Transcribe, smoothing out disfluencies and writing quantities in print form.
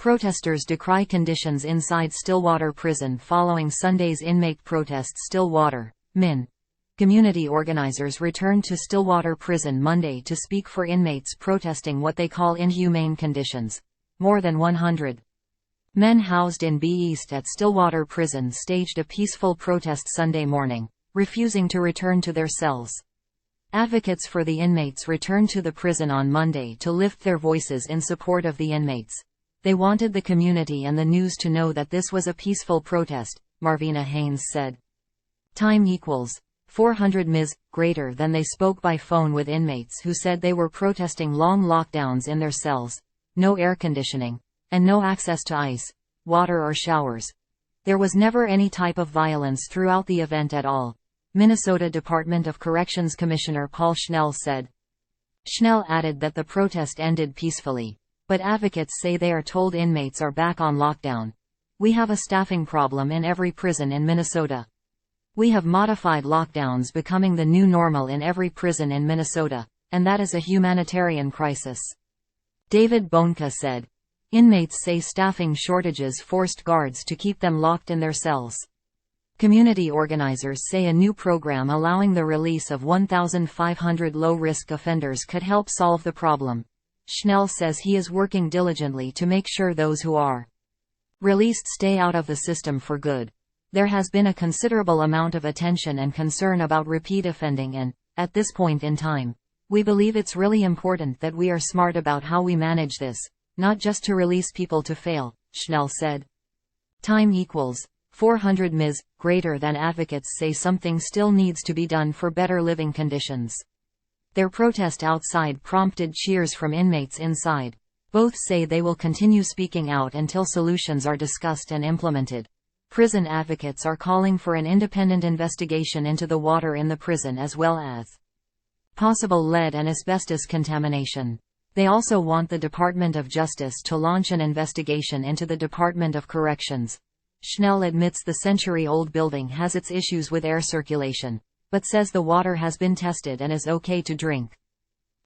Protesters decry conditions inside Stillwater Prison following Sunday's inmate protests. Stillwater, Minn. Community organizers returned to Stillwater Prison Monday to speak for inmates protesting what they call inhumane conditions. More than 100 men housed in B East at Stillwater Prison staged a peaceful protest Sunday morning, refusing to return to their cells. Advocates for the inmates returned to the prison on Monday to lift their voices in support of the inmates. They wanted the community and the news to know that this was a peaceful protest, Marvina Haynes said. Time equals 400 ms. greater than. They spoke by phone with inmates who said they were protesting long lockdowns in their cells, no air conditioning, and no access to ice, water or showers. There was never any type of violence throughout the event at all, Minnesota Department of Corrections Commissioner Paul Schnell said. Schnell added that the protest ended peacefully, but advocates say they are told inmates are back on lockdown. We have a staffing problem in every prison in Minnesota. We have modified lockdowns becoming the new normal in every prison in Minnesota, and that is a humanitarian crisis. David Bonka said. Inmates say staffing shortages forced guards to keep them locked in their cells. Community organizers say a new program allowing the release of 1,500 low-risk offenders could help solve the problem. Schnell says he is working diligently to make sure those who are released stay out of the system for good. There has been a considerable amount of attention and concern about repeat offending and, at this point in time, we believe it's really important that we are smart about how we manage this, not just to release people to fail, Schnell said. Time equals 400 ms. greater than. Advocates say something still needs to be done for better living conditions. Their protest outside prompted cheers from inmates inside. Both say they will continue speaking out until solutions are discussed and implemented. Prison advocates are calling for an independent investigation into the water in the prison as well as possible lead and asbestos contamination. They also want the Department of Justice to launch an investigation into the Department of Corrections. Schnell admits the century-old building has its issues with air circulation, but says the water has been tested and is okay to drink.